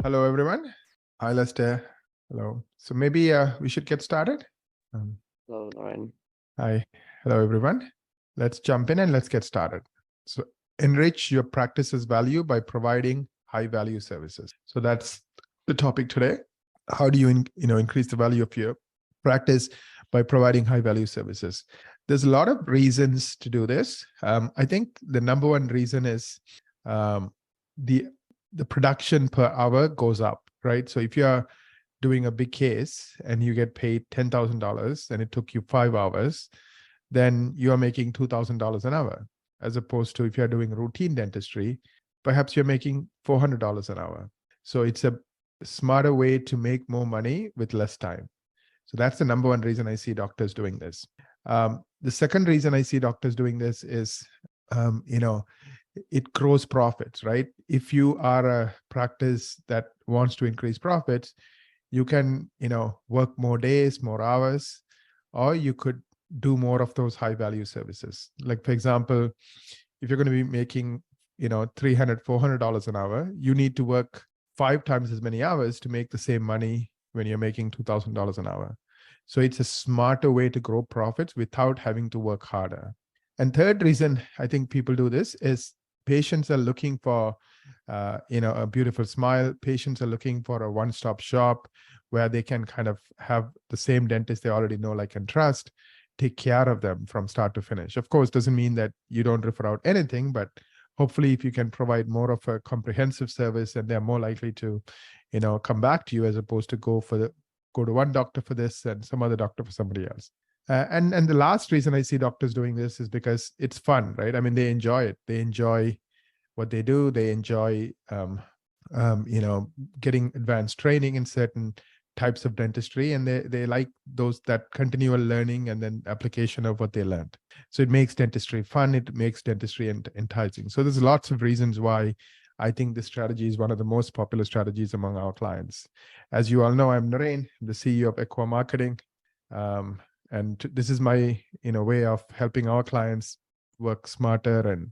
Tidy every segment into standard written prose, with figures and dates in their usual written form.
Hello, everyone. Hi, Lester. Hello. So maybe we should get started. Um, Hello, Lauren. Hi. Hello, everyone. Let's jump in and let's get started. So enrich your practice's value by providing high value services. So that's the topic today. How do you, increase the value of your practice by providing high value services? There's a lot of reasons to do this. I think the number one reason is the production per hour goes up, right? So if you're doing a big case and you get paid $10,000 and it took you 5 hours, then you are making $2,000 an hour, as opposed to if you're doing routine dentistry, perhaps you're making $400 an hour. So it's a smarter way to make more money with less time. So that's the number one reason I see doctors doing this. The second reason I see doctors doing this is, it grows profits, right? If you are a practice that wants to increase profits, you can, work more days, more hours, or you could do more of those high value services. Like, for example, if you're going to be making, $300, $400 an hour, you need to work 5 times as many hours to make the same money when you're making $2,000 an hour. So it's a smarter way to grow profits without having to work harder. And third reason I think people do this is patients are looking for, a beautiful smile. Patients are looking for a one-stop shop where they can kind of have the same dentist they already know, like, and trust, take care of them from start to finish. Of course, doesn't mean that you don't refer out anything, but hopefully if you can provide more of a comprehensive service, and they're more likely to, come back to you, as opposed to go to one doctor for this and some other doctor for somebody else. And the last reason I see doctors doing this is because it's fun, right? I mean, they enjoy it. They enjoy what they do. They enjoy, getting advanced training in certain types of dentistry, and they like that continual learning and then application of what they learned. So it makes dentistry fun. It makes dentistry enticing. So there's lots of reasons why I think this strategy is one of the most popular strategies among our clients. As you all know, I'm Naren, the CEO of Ekwa Marketing. And this is my, way of helping our clients work smarter and,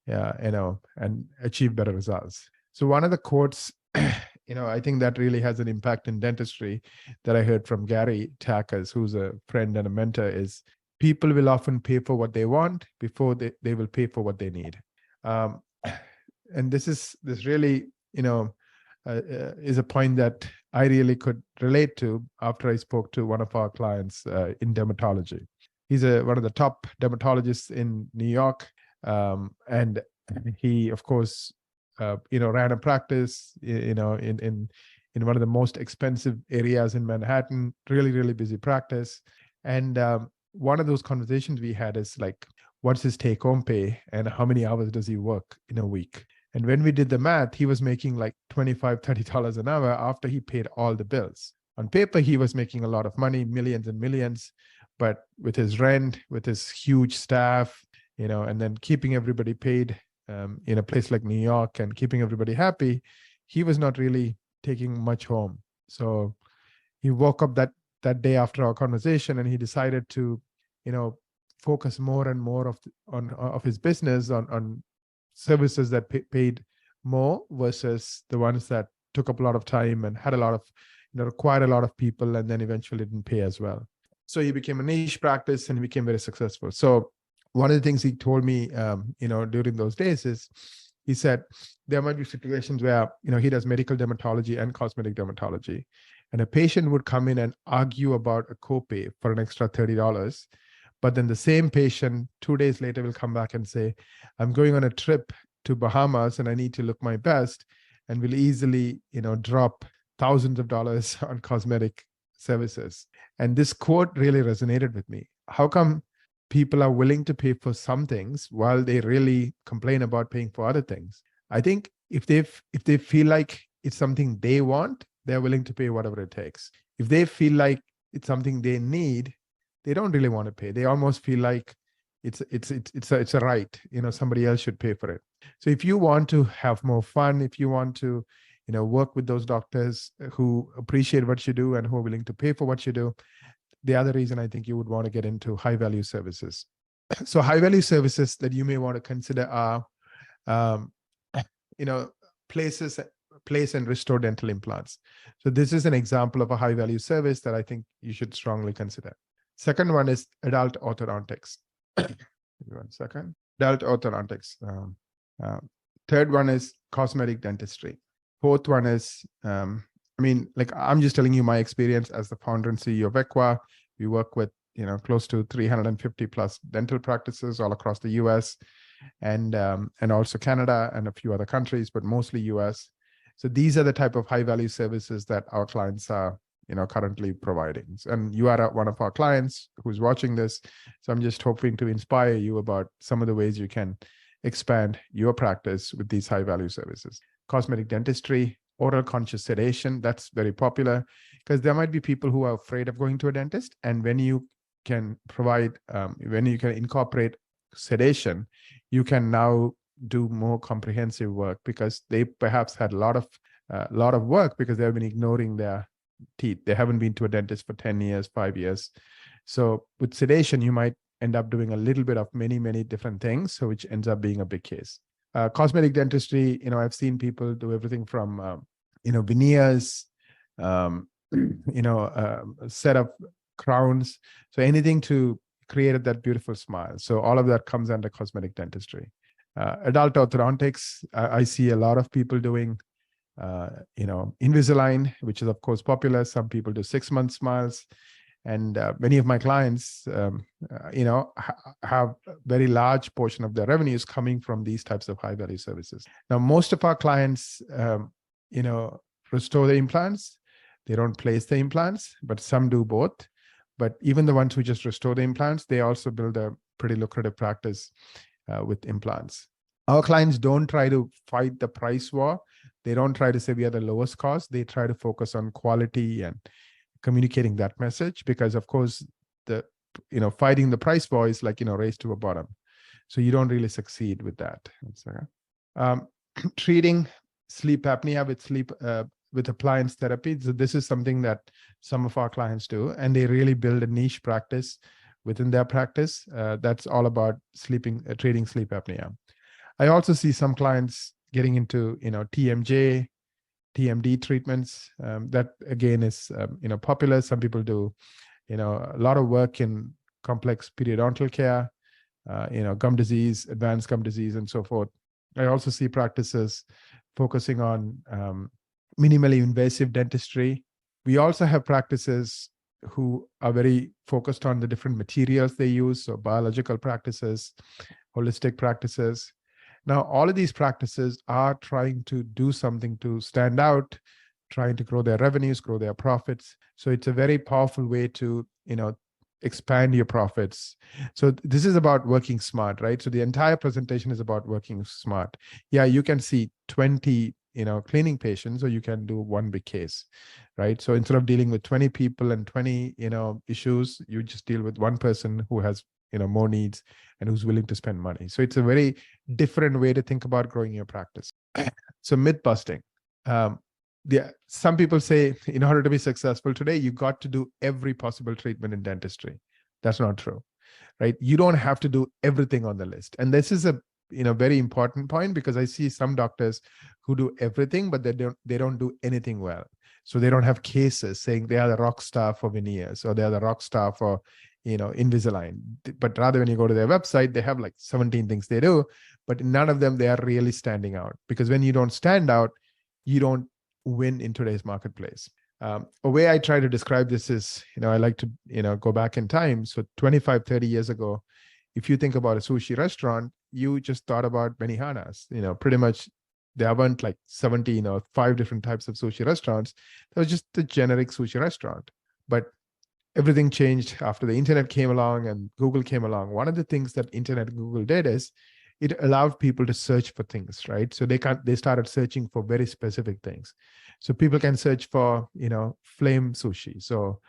and achieve better results. So one of the quotes, I think that really has an impact in dentistry that I heard from Gary Tackers, who's a friend and a mentor, is people will often pay for what they want before they will pay for what they need. And this really, is a point that I really could relate to after I spoke to one of our clients in dermatology. He's one of the top dermatologists in New York. And he, of course, ran a practice, in one of the most expensive areas in Manhattan, really, really busy practice. And one of those conversations we had is like, what's his take home pay and how many hours does he work in a week? And when we did the math, he was making like $25, $30 an hour after he paid all the bills. On paper, he was making a lot of money, millions and millions, but with his rent, with his huge staff, and then keeping everybody paid in a place like New York and keeping everybody happy, he was not really taking much home. So he woke up that day after our conversation, and he decided to, focus more and more of his business on services that paid more versus the ones that took up a lot of time and had a lot of, required a lot of people, and then eventually didn't pay as well. So he became a niche practice and he became very successful. So one of the things he told me, during those days is, he said there might be situations where, he does medical dermatology and cosmetic dermatology, and a patient would come in and argue about a copay for an extra $30. But then the same patient 2 days later will come back and say, I'm going on a trip to Bahamas and I need to look my best, and will easily, drop thousands of dollars on cosmetic services. And this quote really resonated with me. How come people are willing to pay for some things while they really complain about paying for other things? I think if they feel like it's something they want, they're willing to pay whatever it takes. If they feel like it's something they need, they don't really want to pay. They almost feel like it's a right. Somebody else should pay for it. So if you want to have more fun, if you want to, work with those doctors who appreciate what you do and who are willing to pay for what you do, the other reason I think you would want to get into high value services. So high value services that you may want to consider are, places place and restore dental implants. So this is an example of a high value service that I think you should strongly consider. Second one is adult orthodontics. Give me 1 second. Adult orthodontics. Third one is cosmetic dentistry. Fourth one is, I'm just telling you my experience as the founder and CEO of Ekwa. We work with, close to 350 plus dental practices all across the US and also Canada and a few other countries, but mostly US. So these are the type of high value services that our clients are, currently providing. And you are one of our clients who's watching this. So I'm just hoping to inspire you about some of the ways you can expand your practice with these high value services. Cosmetic dentistry, oral conscious sedation, that's very popular because there might be people who are afraid of going to a dentist. And when you can provide, when you can incorporate sedation, you can now do more comprehensive work because they perhaps had a lot of work because they've been ignoring their teeth. They haven't been to a dentist for 10 years, 5 years. So with sedation, you might end up doing a little bit of many, many different things, so which ends up being a big case. Cosmetic dentistry, I've seen people do everything from, veneers, a set of crowns. So anything to create that beautiful smile. So all of that comes under cosmetic dentistry. Adult orthodontics, I see a lot of people doing, Invisalign, which is of course popular. Some people do 6-month smiles. And many of my clients, have a very large portion of their revenues coming from these types of high value services. Now, most of our clients, restore the implants. They don't place the implants, but some do both. But even the ones who just restore the implants, they also build a pretty lucrative practice with implants. Our clients don't try to fight the price war. They don't try to say we are the lowest cost. They try to focus on quality and communicating that message because, of course, fighting the price war is like, race to a bottom. So you don't really succeed with that. Treating sleep apnea with appliance therapy. So this is something that some of our clients do, and they really build a niche practice within their practice. That's all about treating sleep apnea. I also see some clients getting into, TMJ, TMD treatments. That again is, popular. Some people do, a lot of work in complex periodontal care, gum disease, advanced gum disease, and so forth. I also see practices focusing on minimally invasive dentistry. We also have practices who are very focused on the different materials they use, so biological practices, holistic practices. Now, all of these practices are trying to do something to stand out, trying to grow their revenues, grow their profits. So it's a very powerful way to, expand your profits. So this is about working smart, right? So the entire presentation is about working smart. Yeah, you can see 20, cleaning patients, or you can do one big case, right? So instead of dealing with 20 people and 20, issues, you just deal with one person who has, more needs and who's willing to spend money. So it's a very different way to think about growing your practice. So myth busting. Some people say in order to be successful today, you got to do every possible treatment in dentistry. That's not true, right? You don't have to do everything on the list. And this is a very important point because I see some doctors who do everything, but they don't do anything well. So they don't have cases saying they are the rock star for veneers or they are the rock star for Invisalign. But rather, when you go to their website, they have like 17 things they do, but none of them they are really standing out. Because when you don't stand out, you don't win in today's marketplace. A way I try to describe this is, I like to, go back in time. So 25, 30 years ago, if you think about a sushi restaurant, you just thought about Benihanas. Pretty much there weren't like 17 or 5 different types of sushi restaurants. There was just the generic sushi restaurant. But everything changed after the internet came along and Google came along. One of the things that internet and Google did is it allowed people to search for things, right? So they started searching for very specific things. So people can search for, flame sushi. So,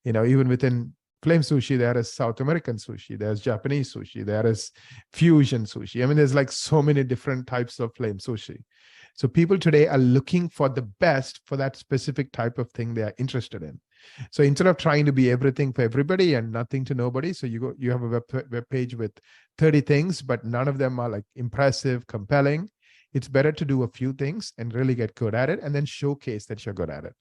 even within flame sushi, there is South American sushi, there's Japanese sushi, there is fusion sushi. I mean, there's like so many different types of flame sushi. So people today are looking for the best for that specific type of thing they are interested in. So instead of trying to be everything for everybody and nothing to nobody, so you have a web page with 30 things, but none of them are like impressive, compelling. It's better to do a few things and really get good at it, and then showcase that you're good at it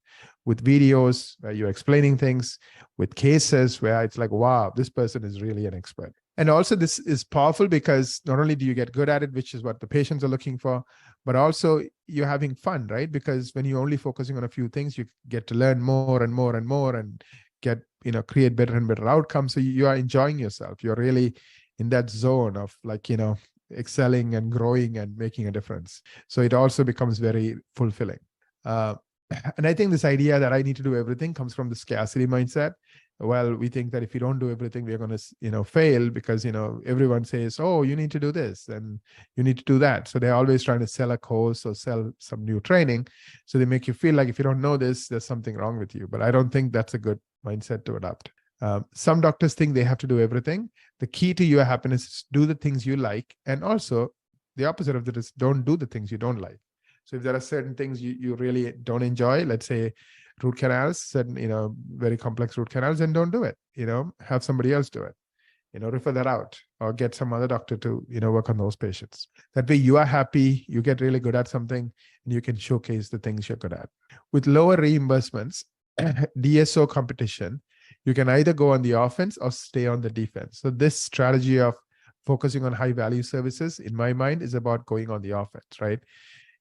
with videos where you're explaining things, with cases where it's like, wow, this person is really an expert. And also, this is powerful because not only do you get good at it, which is what the patients are looking for, but also you're having fun, right? Because when you're only focusing on a few things, you get to learn more and more and more, and get, create better and better outcomes. So you are enjoying yourself. You're really in that zone of like, excelling and growing and making a difference. So it also becomes very fulfilling. And I think this idea that I need to do everything comes from the scarcity mindset. Well, we think that if you don't do everything, we're going to, fail because, everyone says, oh, you need to do this and you need to do that. So they're always trying to sell a course or sell some new training. So they make you feel like if you don't know this, there's something wrong with you. But I don't think that's a good mindset to adopt. Some doctors think they have to do everything. The key to your happiness is do the things you like. And also the opposite of that is don't do the things you don't like. So if there are certain things you really don't enjoy, let's say root canals, certain, very complex root canals, then don't do it, have somebody else do it, refer that out or get some other doctor to, work on those patients. That way you are happy, you get really good at something, and you can showcase the things you're good at. With lower reimbursements, DSO competition, you can either go on the offense or stay on the defense. So this strategy of focusing on high value services, in my mind, is about going on the offense, right?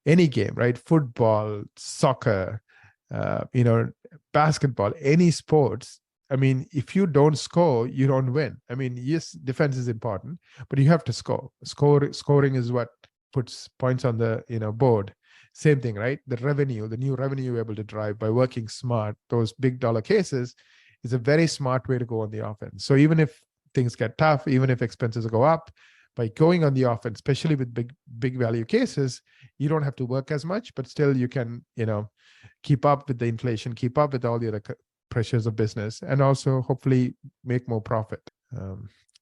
Any game, right? Football, soccer, basketball, any sports. I mean, if you don't score, you don't win. I mean, yes, defense is important, but you have to score. Scoring is what puts points on the board. Same thing, right? The new revenue you're able to drive by working smart, those big dollar cases, is a very smart way to go on the offense. So even if things get tough, even if expenses go up, by going on the offense, especially with big value cases, you don't have to work as much, but still you can, keep up with the inflation, keep up with all the other pressures of business, and also hopefully make more profit.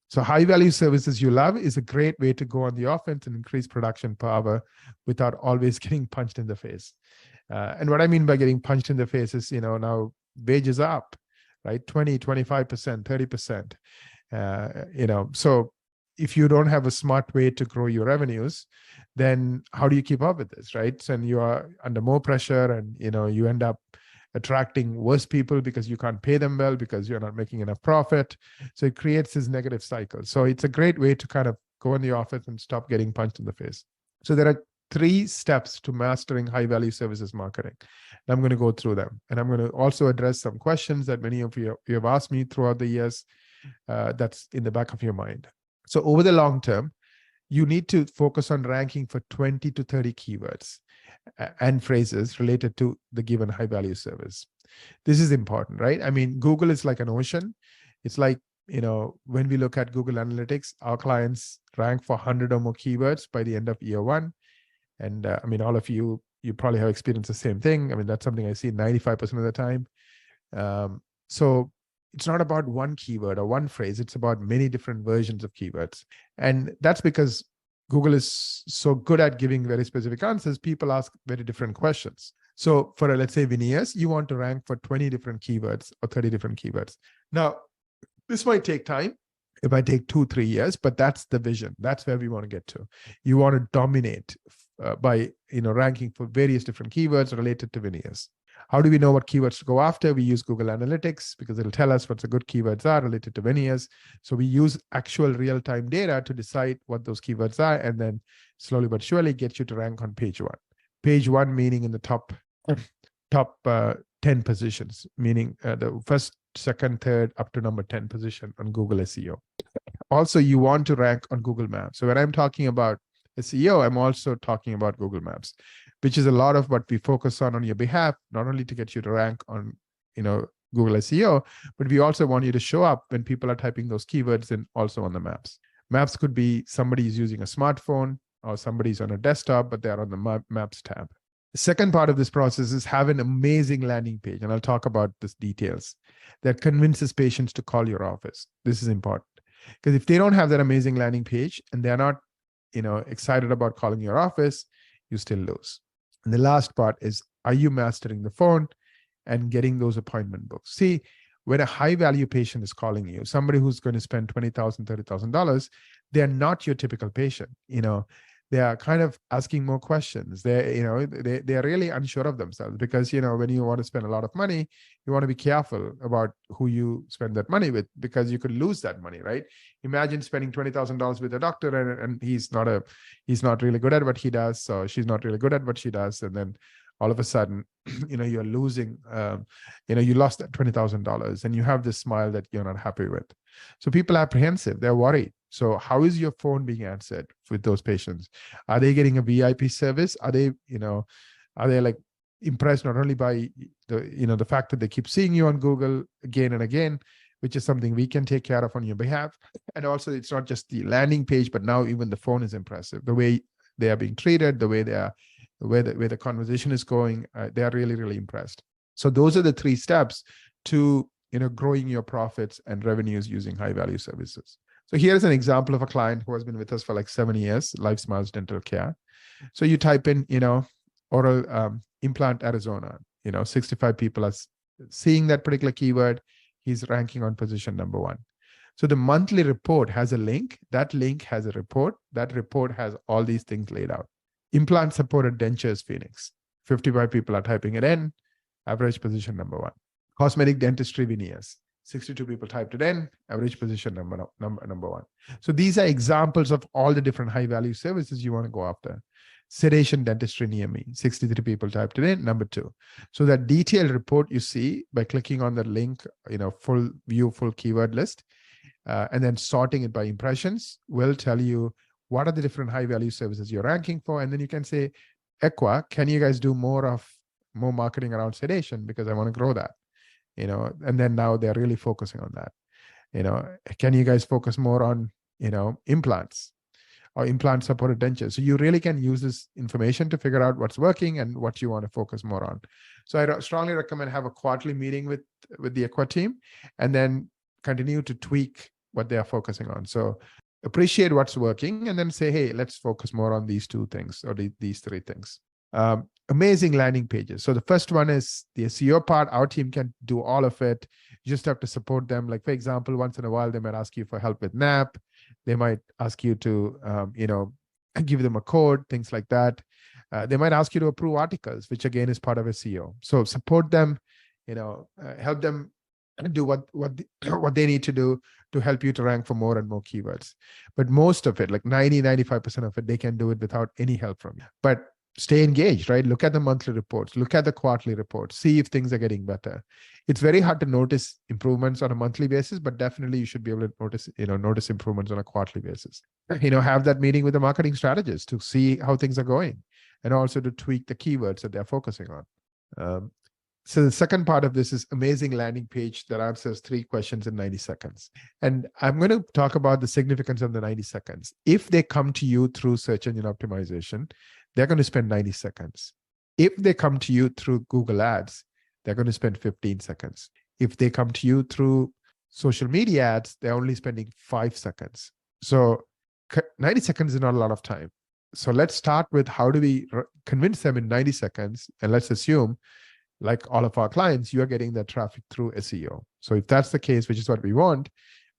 So high value services you love is a great way to go on the offense and increase production per hour without always getting punched in the face. And what I mean by getting punched in the face is, now wages are up, right? 20, 25%, 30%. So if you don't have a smart way to grow your revenues, then how do you keep up with this, right? And you are under more pressure, and you end up attracting worse people because you can't pay them well because you're not making enough profit. So it creates this negative cycle. So it's a great way to kind of go in the office and stop getting punched in the face. So there are 3 steps to mastering high value services marketing. And I'm going to go through them. And I'm going to also address some questions that many of you have asked me throughout the years. That's in the back of your mind. So over the long term, you need to focus on ranking for 20 to 30 keywords and phrases related to the given high value service. This is important, right? I mean, Google is like an ocean. It's like, when we look at Google Analytics, our clients rank for 100 or more keywords by the end of year 1. And I mean, all of you probably have experienced the same thing. I mean, that's something I see 95% of the time. So it's not about one keyword or one phrase. It's about many different versions of keywords. And that's because Google is so good at giving very specific answers. People ask very different questions. So for, let's say, veneers, you want to rank for 20 different keywords or 30 different keywords. Now, this might take time. It might take 2-3 years, but that's the vision. That's where we want to get to. You want to dominate by ranking for various different keywords related to veneers. How do we know what keywords to go after? We use Google Analytics because it'll tell us what the good keywords are related to veneers. So we use actual real-time data to decide what those keywords are, and then slowly but surely get you to rank on page 1. Page 1 meaning in the top 10 positions, meaning the first, second, third, up to number 10 position on Google SEO. Also, you want to rank on Google Maps. So when I'm talking about SEO, I'm also talking about Google Maps, which is a lot of what we focus on your behalf, not only to get you to rank on, Google SEO, but we also want you to show up when people are typing those keywords and also on the maps. Maps could be somebody's using a smartphone or somebody's on a desktop, but they're on the Maps tab. The second part of this process is have an amazing landing page, and I'll talk about this details, that convinces patients to call your office. This is important because if they don't have that amazing landing page and they're not, excited about calling your office, you still lose. And the last part is, are you mastering the phone and getting those appointment books? See, when a high value patient is calling you, somebody who's going to spend $20,000, $30,000, they're not your typical patient. they are kind of asking more questions. They're really unsure of themselves, because, when you want to spend a lot of money, you want to be careful about who you spend that money with, because you could lose that money, right? Imagine spending $20,000 with a doctor, and he's not really good at what he does, so she's not really good at what she does, and then all of a sudden, you're losing, you lost that $20,000, and you have this smile that you're not happy with. So people are apprehensive, they're worried. So how is your phone being answered with those patients? Are they getting a VIP service? Are they like impressed not only by the fact that they keep seeing you on Google again and again, which is something we can take care of on your behalf. And also, it's not just the landing page, but now even the phone is impressive. The way they are being treated, the way where the conversation is going, they are really, really impressed. So those are the 3 steps to growing your profits and revenues using high value services. So here's an example of a client who has been with us for like 7 years, Life Smiles Dental Care. So you type in, oral implant Arizona, 65 people are seeing that particular keyword. He's ranking on position number 1. So the monthly report has a link. That link has a report. That report has all these things laid out. Implant supported dentures Phoenix. 55 people are typing it in. Average position number 1. Cosmetic dentistry veneers. 62 people typed it in. Average position number 1. So these are examples of all the different high value services you want to go after. Sedation dentistry near me. 63 people typed it in. Number 2. So that detailed report you see by clicking on the link, full keyword list, and then sorting it by impressions will tell you what are the different high value services you're ranking for. And then you can say, Ekwa, can you guys do more marketing around sedation, because I want to grow that, and then now they're really focusing on that. Can you guys focus more on, implants or implant supported dentures? So you really can use this information to figure out what's working and what you want to focus more on. So I strongly recommend have a quarterly meeting with the Ekwa team, and then continue to tweak what they are focusing on. So appreciate what's working, and then say, hey, let's focus more on these 2 things or these 3 things. Amazing landing pages. So the first one is the SEO part. Our team can do all of it. You just have to support them. Like, for example, once in a while, they might ask you for help with NAP. They might ask you to, give them a code, things like that. They might ask you to approve articles, which again is part of SEO. So support them, help them do what they need to do to help you to rank for more and more keywords. But most of it, like 95% of it, they can do it without any help from you. But stay engaged, right? Look at the monthly reports, look at the quarterly reports, see if things are getting better. It's very hard to notice improvements on a monthly basis, but definitely you should be able to notice improvements on a quarterly basis. Have that meeting with the marketing strategist to see how things are going, and also to tweak the keywords that they're focusing on. So the second part of this is amazing landing page that answers 3 questions in 90 seconds. And I'm going to talk about the significance of the 90 seconds. If they come to you through search engine optimization, they're going to spend 90 seconds. If they come to you through Google Ads, they're going to spend 15 seconds. If they come to you through social media ads, they're only spending 5 seconds. So 90 seconds is not a lot of time. So let's start with how do we convince them in 90 seconds? And let's assume, like all of our clients, you are getting that traffic through SEO. So if that's the case, which is what we want,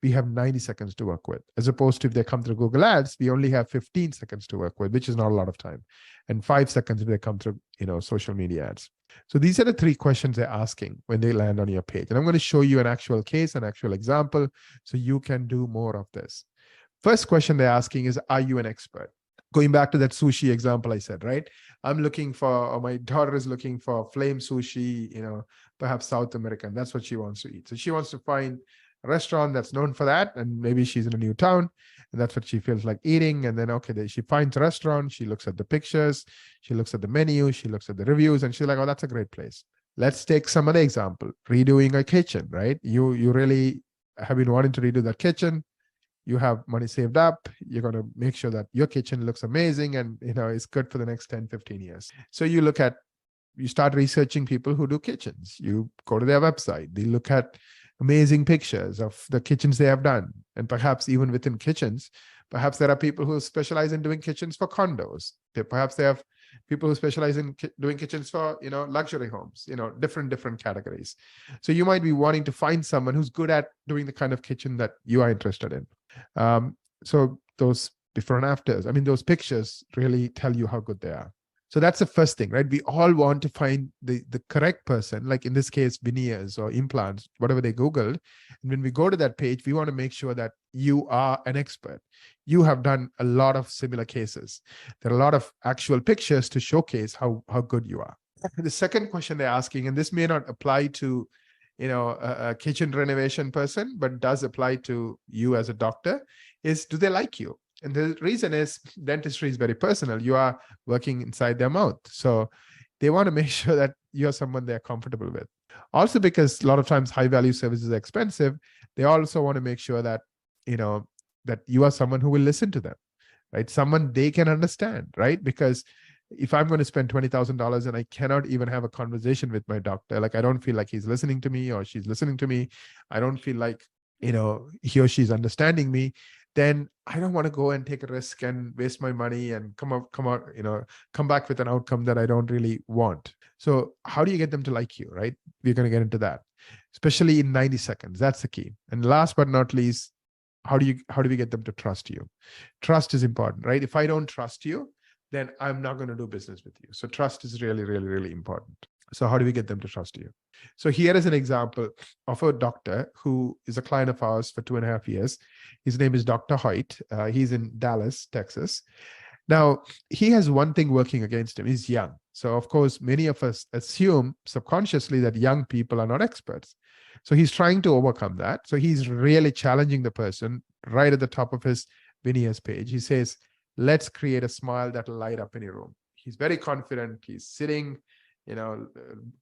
we have 90 seconds to work with. As opposed to if they come through Google Ads, we only have 15 seconds to work with, which is not a lot of time. And 5 seconds if they come through, social media ads. So these are the 3 questions they're asking when they land on your page. And I'm going to show you an actual case, an actual example, so you can do more of this. First question they're asking is, are you an expert? Going back to that sushi example I said, right? I'm looking for, or my daughter is looking for flame sushi, perhaps South American. That's what she wants to eat. So she wants to find a restaurant that's known for that. And maybe she's in a new town and that's what she feels like eating. And then, okay, she finds a restaurant. She looks at the pictures. She looks at the menu. She looks at the reviews and she's like, oh, that's a great place. Let's take some other example, redoing a kitchen, right? You really have been wanting to redo that kitchen. You have money saved up. You're going to make sure that your kitchen looks amazing and, it's good for the next 10, 15 years. So you start researching people who do kitchens. You go to their website. They look at amazing pictures of the kitchens they have done. And perhaps even within kitchens, perhaps there are people who specialize in doing kitchens for condos. Perhaps they have people who specialize in doing kitchens for, luxury homes, different categories. So you might be wanting to find someone who's good at doing the kind of kitchen that you are interested in. So those before and afters. I mean, those pictures really tell you how good they are. So that's the first thing, right? We all want to find the correct person, like in this case, veneers or implants, whatever they Googled. And when we go to that page, we want to make sure that you are an expert. You have done a lot of similar cases. There are a lot of actual pictures to showcase how good you are. The second question they're asking, and this may not apply to a kitchen renovation person, but does apply to you as a doctor, is do they like you? And the reason is dentistry is very personal. You are working inside their mouth. So they want to make sure that you're someone they're comfortable with. Also, because a lot of times high value services are expensive, they also want to make sure that, that you are someone who will listen to them, right? Someone they can understand, right? Because if I'm going to spend $20,000 and I cannot even have a conversation with my doctor, like I don't feel like he's listening to me or she's listening to me, I don't feel like, he or she's understanding me, then I don't want to go and take a risk and waste my money and come back with an outcome that I don't really want. So how do you get them to like you, right? We're going to get into that, especially in 90 seconds. That's the key. And last but not least, how do we get them to trust you? Trust is important, right? If I don't trust you, then I'm not going to do business with you. So trust is really, really, really important. So how do we get them to trust you? So here is an example of a doctor who is a client of ours for 2.5 years. His name is Dr. Hoyt. He's in Dallas, Texas. Now, he has one thing working against him. He's young. So, of course, many of us assume subconsciously that young people are not experts. So he's trying to overcome that. So he's really challenging the person right at the top of his veneers page. He says, let's create a smile that'll light up any room. He's very confident. He's sitting,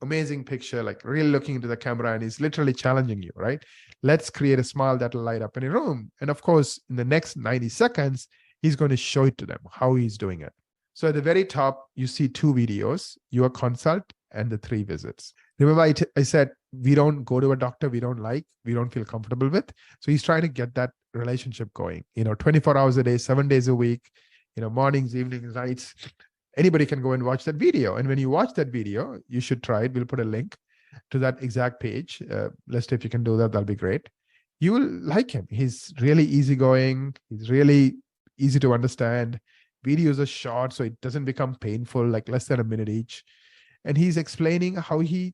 amazing picture, like really looking into the camera, and he's literally challenging you, right? Let's create a smile that'll light up any room. And of course, in the next 90 seconds, he's going to show it to them, how he's doing it. So at the very top, you see 2 videos, your consult and the 3 visits. Remember, I said, we don't go to a doctor we don't feel comfortable with. So he's trying to get that relationship going, 24 hours a day, 7 days a week, mornings, evenings, nights. Anybody can go and watch that video. And when you watch that video, you should try it. We'll put a link to that exact page. Lester, if you can do that, that'll be great. You will like him. He's really easygoing. He's really easy to understand. Videos are short, so it doesn't become painful, like less than a minute each. And he's explaining how he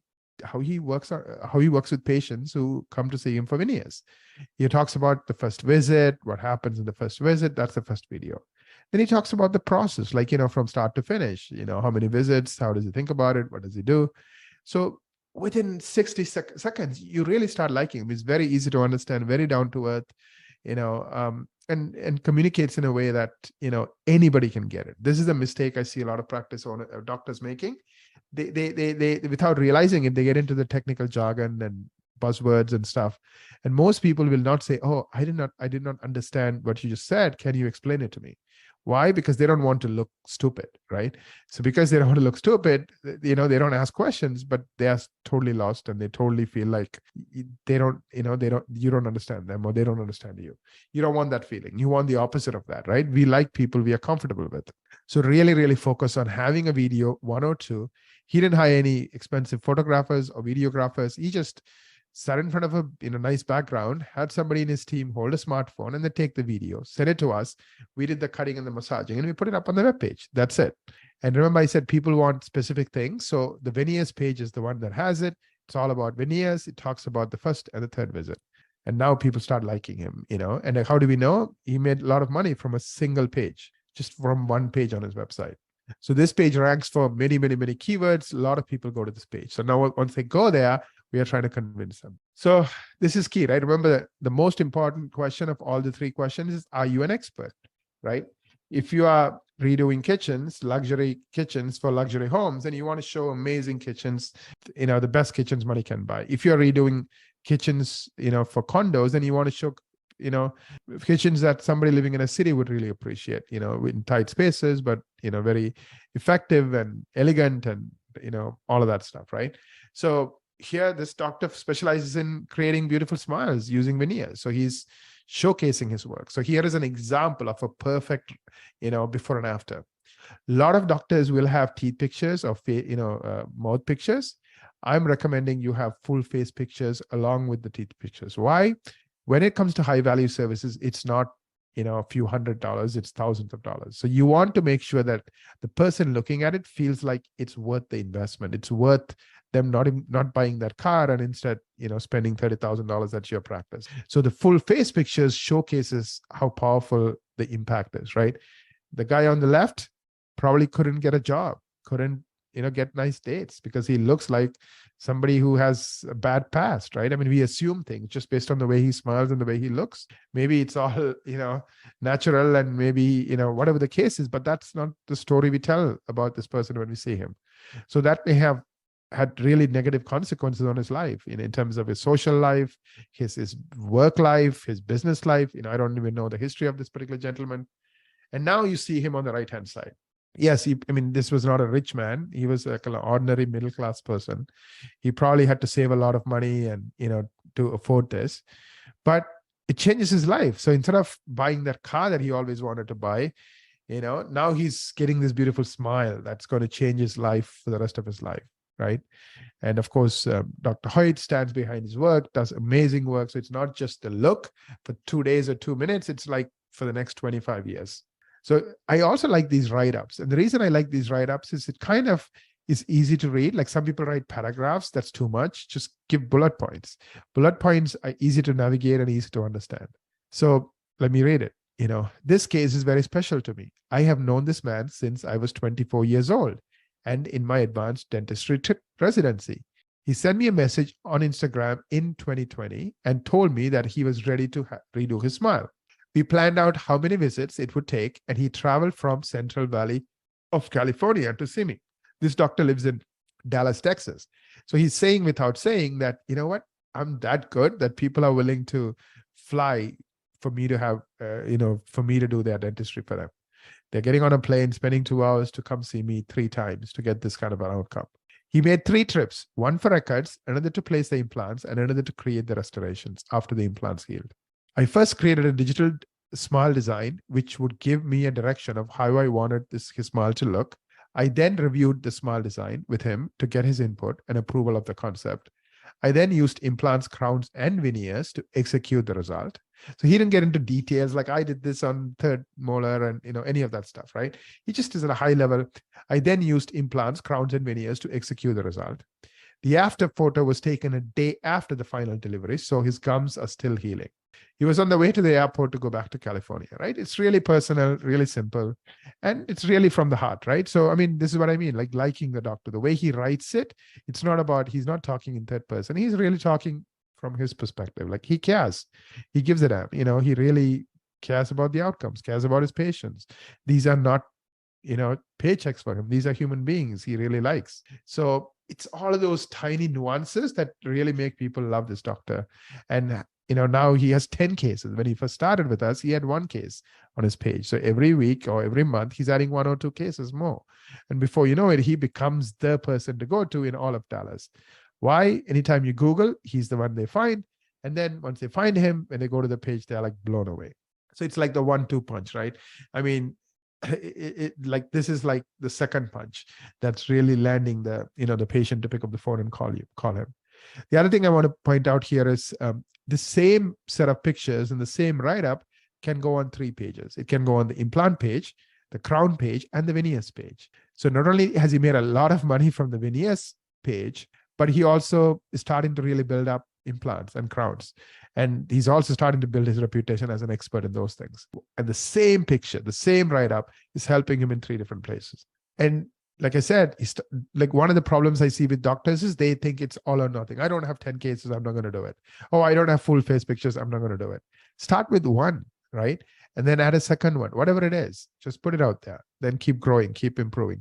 works with patients who come to see him for veneers. He talks about the first visit, what happens in the first visit. That's the first video. Then he talks about the process, like, from start to finish, how many visits, how does he think about it, what does he do? So within 60 seconds, you really start liking him. He's very easy to understand, very down to earth, and communicates in a way that, anybody can get it. This is a mistake I see a lot of practice doctors making. They without realizing it, they get into the technical jargon and buzzwords and stuff. And most people will not say, oh, I did not understand what you just said. Can you explain it to me? Why? Because they don't want to look stupid, right? So because they don't want to look stupid, they don't ask questions, but they are totally lost and they totally feel like you don't understand them or they don't understand you. You don't want that feeling. You want the opposite of that, right? We like people we are comfortable with. So really, really focus on having a video, 1 or 2. He didn't hire any expensive photographers or videographers. He just sat in front of a nice background, had somebody in his team hold a smartphone and then take the video, send it to us. We did the cutting and the massaging and we put it up on the webpage. That's it. And remember, I said people want specific things. So the veneers page is the one that has it. It's all about veneers. It talks about the first and the 3rd visit. And now people start liking him, and how do we know? He made a lot of money from a single page, just from one page on his website. So this page ranks for many, many, many keywords. A lot of people go to this page. So now once they go there, we are trying to convince them. So this is key, right? Remember, the most important question of all the 3 questions is, are you an expert, right? If you are redoing kitchens, luxury kitchens for luxury homes, and you want to show amazing kitchens, the best kitchens money can buy. If you're redoing kitchens, for condos, and you want to show, kitchens that somebody living in a city would really appreciate, in tight spaces, but, very effective and elegant and, all of that stuff, right? So here, this doctor specializes in creating beautiful smiles using veneers. So he's showcasing his work. So here is an example of a perfect, before and after. A lot of doctors will have teeth pictures or, mouth pictures. I'm recommending you have full face pictures along with the teeth pictures. Why? When it comes to high value services, it's not, a few $100s, it's thousands of dollars. So you want to make sure that the person looking at it feels like it's worth the investment. It's worth them not buying that car and instead, spending $30,000 at your practice. So the full face pictures showcases how powerful the impact is, right? The guy on the left probably couldn't get a job, couldn't, get nice dates because he looks like somebody who has a bad past, right? I mean, we assume things just based on the way he smiles and the way he looks. Maybe it's all, natural and maybe, whatever the case is, but that's not the story we tell about this person when we see him. So that may have had really negative consequences on his life in terms of his social life, his work life, his business life. I don't even know the history of this particular gentleman. And now you see him on the right-hand side. Yes, this was not a rich man. He was like an ordinary middle-class person. He probably had to save a lot of money and, to afford this. But it changes his life. So instead of buying that car that he always wanted to buy, now he's getting this beautiful smile that's going to change his life for the rest of his life, right? And of course, Dr. Hoyt stands behind his work, does amazing work. So it's not just the look for 2 days or 2 minutes. It's like for the next 25 years. So I also like these write-ups. And the reason I like these write-ups is it kind of is easy to read. Like some people write paragraphs, that's too much. Just give bullet points. Bullet points are easy to navigate and easy to understand. So let me read it. This case is very special to me. I have known this man since I was 24 years old and in my advanced dentistry residency. He sent me a message on Instagram in 2020 and told me that he was ready to redo his smile. We planned out how many visits it would take, and he traveled from Central Valley of California to see me. This doctor lives in Dallas, Texas. So he's saying without saying that, what, I'm that good that people are willing to fly for me to have, for me to do their dentistry for them. They're getting on a plane, spending 2 hours to come see me 3 times to get this kind of an outcome. He made 3 trips, one for records, another to place the implants, and another to create the restorations after the implants healed. I first created a digital smile design, which would give me a direction of how I wanted his smile to look. I then reviewed the smile design with him to get his input and approval of the concept. I then used implants, crowns, and veneers to execute the result. So he didn't get into details like I did this on third molar and any of that stuff, right? He just is at a high level. I then used implants, crowns, and veneers to execute the result. The after photo was taken a day after the final delivery, so his gums are still healing. He was on the way to the airport to go back to California, right? It's really personal, really simple, and it's really from the heart, right? So, this is what I mean, like liking the doctor. The way he writes it, it's not about, he's not talking in third person. He's really talking from his perspective. Like he cares. He gives a damn, he really cares about the outcomes, cares about his patients. These are not, paychecks for him. These are human beings he really likes. So it's all of those tiny nuances that really make people love this doctor. And now he has 10 cases. When he first started with us, he had 1 case on his page. So every week or every month, he's adding 1 or 2 cases more. And before you know it, he becomes the person to go to in all of Dallas. Why? Anytime you Google, he's the one they find. And then once they find him, when they go to the page, they're like blown away. So it's like the 1-2 punch, right? Like this is like the second punch that's really landing the, the patient to pick up the phone and call him. The other thing I want to point out here is the same set of pictures and the same write-up can go on 3 pages. It can go on the implant page, the crown page, and the veneers page. So not only has he made a lot of money from the veneers page, but he also is starting to really build up implants and crowns. And he's also starting to build his reputation as an expert in those things. And the same picture, the same write-up is helping him in 3 different places. And like I said, like one of the problems I see with doctors is they think it's all or nothing. I don't have 10 cases, I'm not going to do it. Oh, I don't have full face pictures, I'm not going to do it. Start with 1, right? And then add a second one, whatever it is, just put it out there. Then keep growing, keep improving.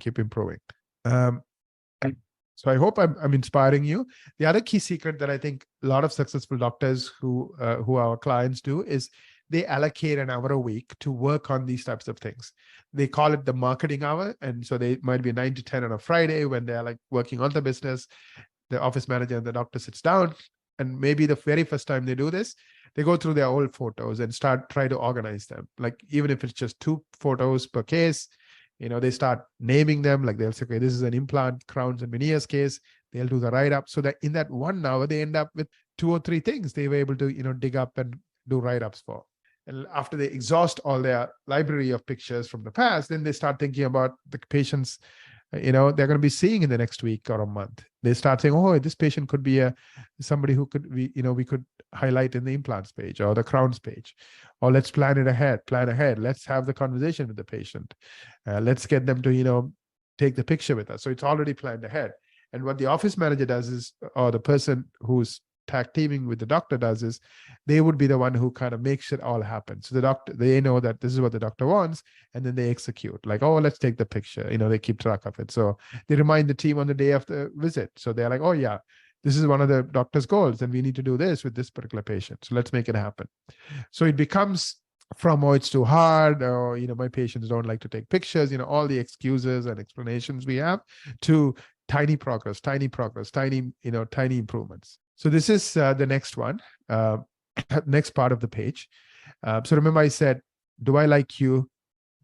So I hope I'm inspiring you. The other key secret that I think a lot of successful doctors who our clients do is they allocate an hour a week to work on these types of things. They call it the marketing hour. And so they might be 9 to 10 on a Friday when they're like working on the business. The office manager and the doctor sits down, and maybe the very first time they do this, they go through their old photos and try to organize them. Like even if it's just 2 photos per case, they start naming them. Like they'll say, okay, this is an implant, crowns, and veneers case. They'll do the write-up so that in that 1 hour, they end up with 2 or 3 things they were able to, dig up and do write-ups for. And after they exhaust all their library of pictures from the past, then they start thinking about the patients, they're going to be seeing in the next week or a month. They start saying, oh, this patient could be somebody who could we could highlight in the implants page or the crowns page, or let's plan ahead. Let's have the conversation with the patient. Let's get them to, take the picture with us. So it's already planned ahead. And what the office manager does is, or the person who's tag teaming with the doctor does is, they would be the one who kind of makes it all happen. So the doctor, they know that this is what the doctor wants, and then they execute. Like, oh, let's take the picture. They keep track of it. So they remind the team on the day of the visit. So they're like, oh yeah, this is one of the doctor's goals, and we need to do this with this particular patient. So let's make it happen. So it becomes from, oh, it's too hard, or my patients don't like to take pictures, all the excuses and explanations we have, to tiny progress, tiny improvements. So this is the next one, next part of the page. So remember, I said, do I like you?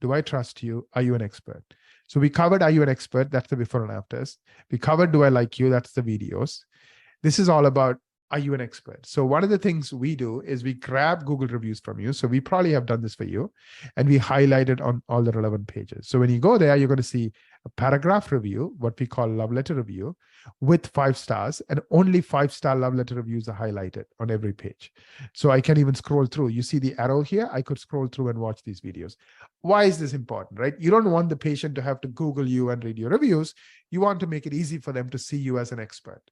Do I trust you? Are you an expert? So we covered, are you an expert? That's the before and afters. We covered, do I like you? That's the videos. This is all about, are you an expert? So one of the things we do is we grab Google reviews from you. So we probably have done this for you, and we highlight it on all the relevant pages. So when you go there, you're going to see a paragraph review, what we call love letter review, with 5 stars, and only 5-star love letter reviews are highlighted on every page. So I can even scroll through. You see the arrow here? I could scroll through and watch these videos. Why is this important, right? You don't want the patient to have to Google you and read your reviews. You want to make it easy for them to see you as an expert.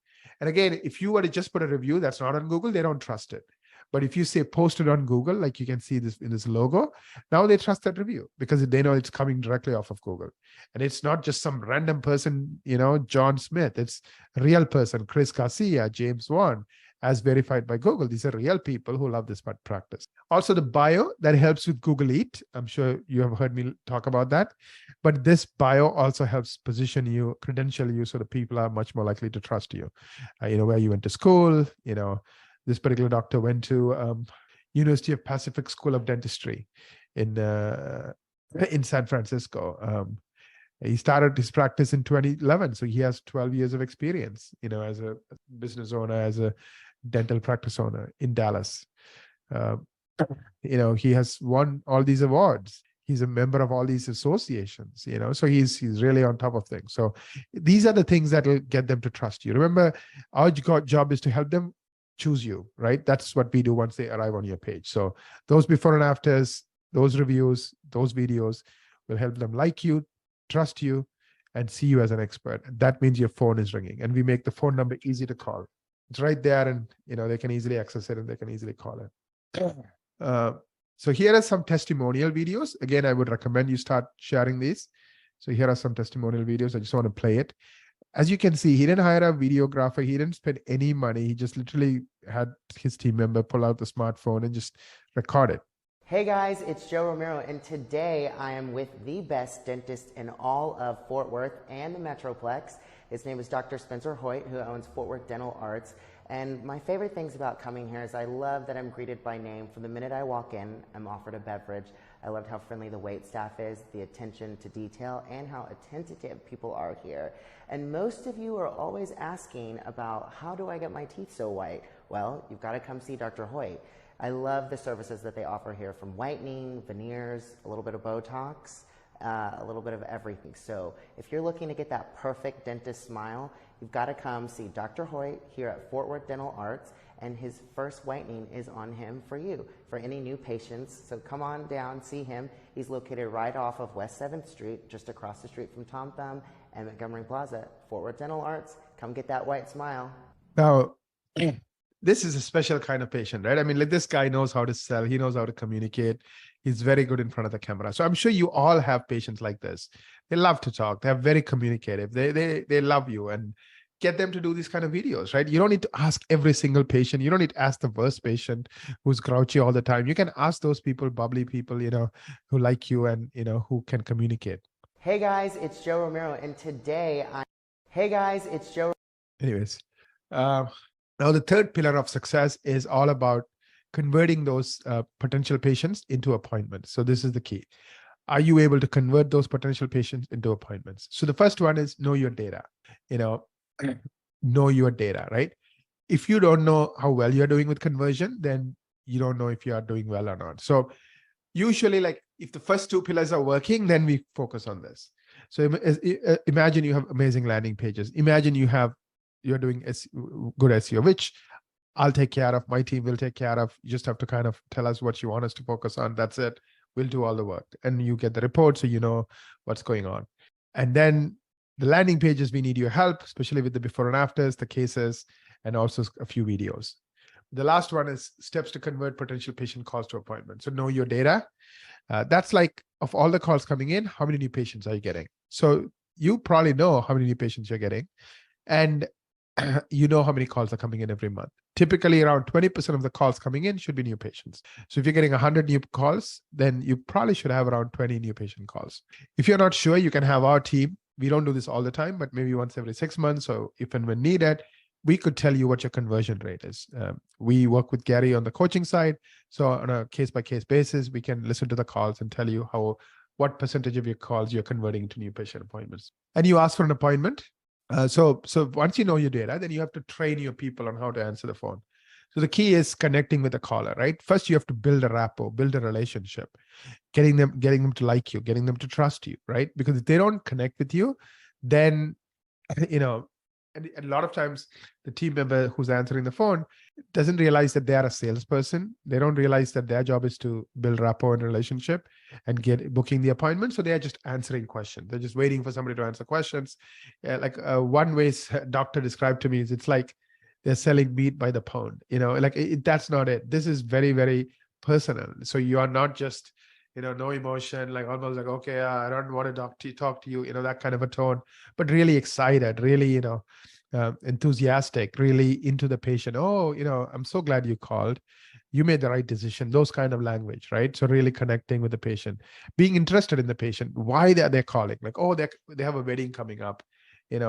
And again, if you were to just put a review that's not on Google, they don't trust it. But if you say posted on Google, like you can see this in this logo, now they trust that review because they know it's coming directly off of Google. And it's not just some random person, John Smith. It's a real person, Chris Garcia, James Wan, as verified by Google. These are real people who love this practice. Also, the bio that helps with Google Eat. I'm sure you have heard me talk about that. But this bio also helps position you, credential you, so that people are much more likely to trust you. Where you went to school, this particular doctor went to University of Pacific School of Dentistry in San Francisco. He started his practice in 2011, so he has 12 years of experience, as a business owner, as a dental practice owner in Dallas. He has won all these awards. He's a member of all these associations, so he's really on top of things. So these are the things that will get them to trust you. Remember, our job is to help them choose you, right? That's what we do once they arrive on your page. So those before and afters, those reviews, those videos will help them like you, trust you, and see you as an expert. That means your phone is ringing, and we make the phone number easy to call. It's right there, and they can easily access it, and they can easily call it. So here are some testimonial videos. Again, I would recommend you start sharing these. So here are some testimonial videos. I just want to play it. As you can see, he didn't hire a videographer. He didn't spend any money. He just literally had his team member pull out the smartphone and just record it. Hey guys, it's Joe Romero, and today I am with the best dentist in all of Fort Worth and the Metroplex. His name is Dr. Spencer Hoyt, who owns Fort Worth Dental Arts. And my favorite things about coming here is I love that I'm greeted by name. From the minute I walk in, I'm offered a beverage. I loved how friendly the wait staff is, the attention to detail, and how attentive people are here. And most of you are always asking about, how do I get my teeth so white? Well, you've got to come see Dr. Hoyt. I love the services that they offer here, from whitening, veneers, a little bit of Botox, a little bit of everything. So if you're looking to get that perfect dentist smile, you've got to come see Dr. Hoyt here at Fort Worth Dental Arts, and his first whitening is on him for you, for any new patients. So come on down, see him. He's located right off of West 7th Street, just across the street from Tom Thumb and Montgomery Plaza. Fort Worth Dental Arts, come get that white smile. Now, this is a special kind of patient, right? I mean, like, this guy knows how to sell. He knows how to communicate. He's very good in front of the camera. So I'm sure you all have patients like this. They love to talk. They're very communicative. They love you, and get them to do these kind of videos, right? You don't need to ask every single patient. You don't need to ask the worst patient who's grouchy all the time. You can ask those people, bubbly people, who like you and, who can communicate. Hey guys, it's Joe Romero, and today Anyways, now the third pillar of success is all about converting those potential patients into appointments. So this is the key. Are you able to convert those potential patients into appointments? So the first one is know your data. Know your data, right? If you don't know how well you're doing with conversion, then you don't know if you are doing well or not. So usually, like if the first two pillars are working, then we focus on this. So imagine you have amazing landing pages. Imagine you're doing good SEO, which I'll take care of. My team will take care of. You just have to kind of tell us what you want us to focus on. That's it. We'll do all the work. And you get the report so you know what's going on. And then the landing pages, we need your help, especially with the before and afters, the cases, and also a few videos. The last one is steps to convert potential patient calls to appointments. So know your data. That's like of all the calls coming in, how many new patients are you getting? So you probably know how many new patients you're getting. And you know how many calls are coming in every month. Typically around 20% of the calls coming in should be new patients. So if you're getting 100 new calls, then you probably should have around 20 new patient calls. If you're not sure, you can have our team. We don't do this all the time, but maybe once every 6 months, or if and when needed, we could tell you what your conversion rate is. We work with Gary on the coaching side. So on a case-by-case basis, we can listen to the calls and tell you what percentage of your calls you're converting into new patient appointments. And you ask for an appointment. So once you know your data, then you have to train your people on how to answer the phone. So the key is connecting with the caller, right? First, you have to build a rapport, build a relationship, getting them to like you, getting them to trust you, right? Because if they don't connect with you, then, and a lot of times the team member who's answering the phone doesn't realize that they are a salesperson. They don't realize that their job is to build rapport and relationship and booking the appointment. So they are just answering questions. They're just waiting for somebody to answer questions. One way doctor described to me is it's like they're selling meat by the pound. That's not it. This is very, very personal. So you are not just no emotion, like almost like, okay, I don't want to talk to you, that kind of a tone, but really excited, really, enthusiastic, really into the patient. Oh, I'm so glad you called. You made the right decision, those kind of language, right? So really connecting with the patient, being interested in the patient, why they're calling, like, oh, they have a wedding coming up, they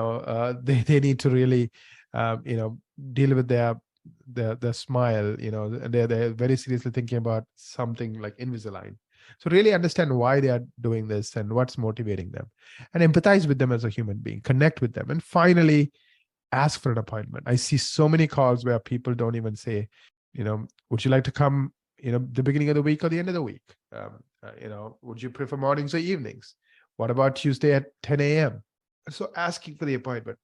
need to really, deal with their smile, and they're very seriously thinking about something like Invisalign. So really understand why they are doing this and what's motivating them, and empathize with them as a human being, connect with them. And finally, ask for an appointment. I see so many calls where people don't even say, would you like to come, the beginning of the week or the end of the week? Would you prefer mornings or evenings? What about Tuesday at 10 a.m.? So asking for the appointment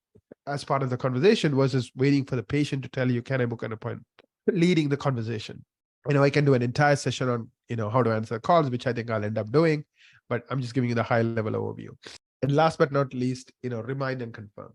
as part of the conversation versus waiting for the patient to tell you, can I book an appointment? Leading the conversation. I can do an entire session on, how to answer calls, which I think I'll end up doing, but I'm just giving you the high level overview. And last but not least, remind and confirm.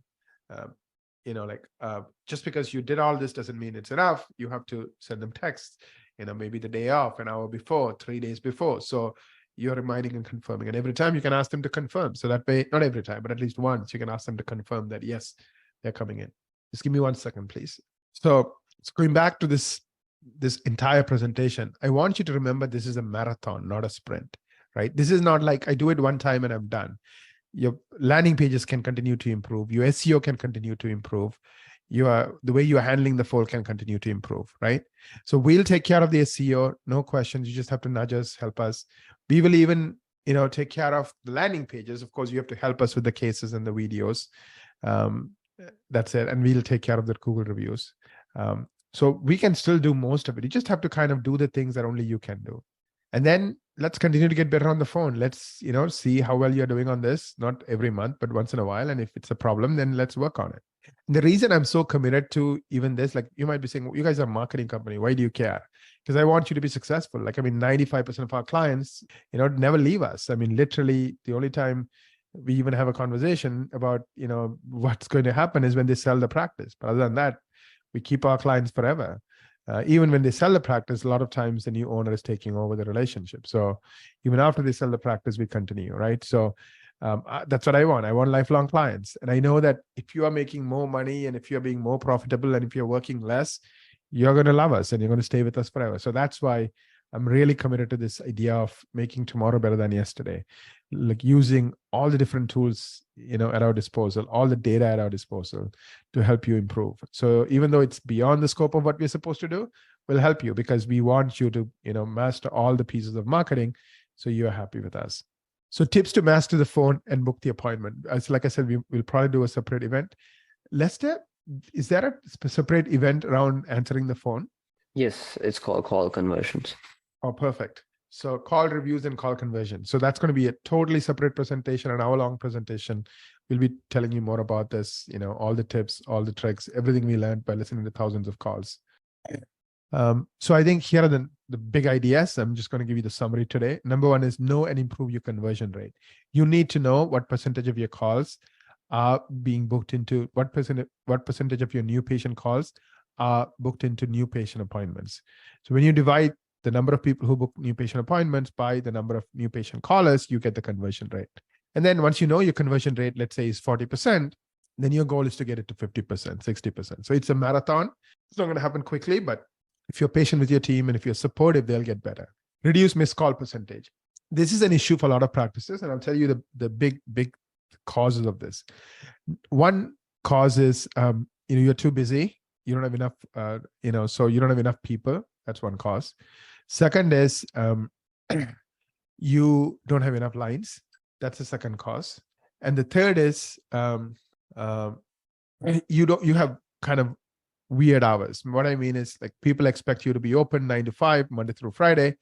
Just because you did all this doesn't mean it's enough. You have to send them texts, maybe the day off, an hour before, 3 days before. So you're reminding and confirming. And every time you can ask them to confirm. So that way, not every time, but at least once you can ask them to confirm that, yes, they're coming in. Just give me 1 second, please. So going back to this entire presentation, I want you to remember this is a marathon, not a sprint, right? This is not like I do it one time and I'm done. Your landing pages can continue to improve. Your SEO can continue to improve. The way you are handling the phone can continue to improve, right? So we'll take care of the SEO, no questions. You just have to nudge us, help us. We will even, take care of the landing pages. Of course, you have to help us with the cases and the videos. That's it. And we'll take care of the Google reviews. So we can still do most of it. You just have to kind of do the things that only you can do. And then let's continue to get better on the phone. Let's, see how well you're doing on this, not every month, but once in a while. And if it's a problem, then let's work on it. And the reason I'm so committed to even this, like you might be saying, well, you guys are a marketing company. Why do you care? Because I want you to be successful. 95% of our clients, never leave us. Literally the only time we even have a conversation about, what's going to happen is when they sell the practice. But other than that, we keep our clients forever. Even when they sell the practice, a lot of times the new owner is taking over the relationship. So even after they sell the practice, we continue, right? So that's what I want. I want lifelong clients. And I know that if you are making more money and if you're being more profitable and if you're working less, you're going to love us and you're going to stay with us forever. So that's why I'm really committed to this idea of making tomorrow better than yesterday, like using all the different tools, at our disposal, all the data at our disposal to help you improve. So even though it's beyond the scope of what we're supposed to do, we'll help you because we want you to, master all the pieces of marketing so you're happy with us. So tips to master the phone and book the appointment. As like I said, we'll probably do a separate event. Lester, is there a separate event around answering the phone? Yes, it's called call conversions. Oh, perfect. So call reviews and call conversion. So that's going to be a totally separate presentation, an hour-long presentation. We'll be telling you more about this, all the tips, all the tricks, everything we learned by listening to thousands of calls. So I think here are the big ideas. I'm just going to give you the summary today. Number one is know and improve your conversion rate. You need to know what percentage of your calls are being booked into, what percentage of your new patient calls are booked into new patient appointments. So when you divide the number of people who book new patient appointments by the number of new patient callers, you get the conversion rate. And then once you know your conversion rate, let's say is 40%, then your goal is to get it to 50%, 60%. So it's a marathon. It's not going to happen quickly, but if you're patient with your team and if you're supportive, they'll get better. Reduce missed call percentage. This is an issue for a lot of practices, and I'll tell you the big causes of this. One cause is you're too busy. You don't have enough, so you don't have enough people. That's one cause. Second is you don't have enough lines. That's the second cause. And the third is you have kind of weird hours. What I mean is like people expect you to be open 9 to 5, Monday through Friday.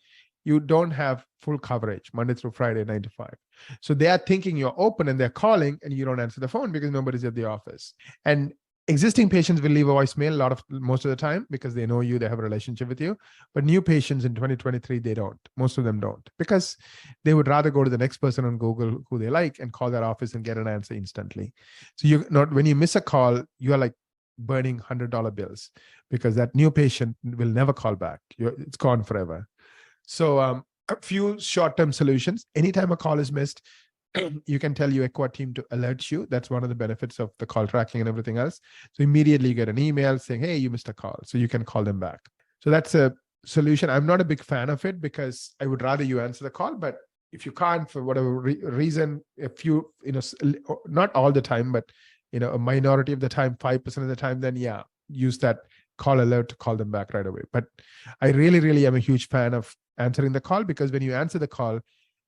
You don't have full coverage Monday through Friday, 9 to 5. So they are thinking you're open and they're calling and you don't answer the phone because nobody's at the office. And existing patients will leave a voicemail most of the time because they know you, they have a relationship with you. But new patients in 2023, they don't. Most of them don't because they would rather go to the next person on Google who they like and call their office and get an answer instantly. So when you miss a call, you are like burning $100 bills because that new patient will never call back. It's gone forever. So a few short-term solutions. Anytime a call is missed, you can tell your Ekwa team to alert you. That's one of the benefits of the call tracking and everything else. So immediately you get an email saying, hey, you missed a call. So you can call them back. So that's a solution. I'm not a big fan of it because I would rather you answer the call. But if you can't, for whatever reason, if you, not all the time, but, a minority of the time, 5% of the time, then yeah, use that call alert to call them back right away. But I really, really am a huge fan of answering the call because when you answer the call,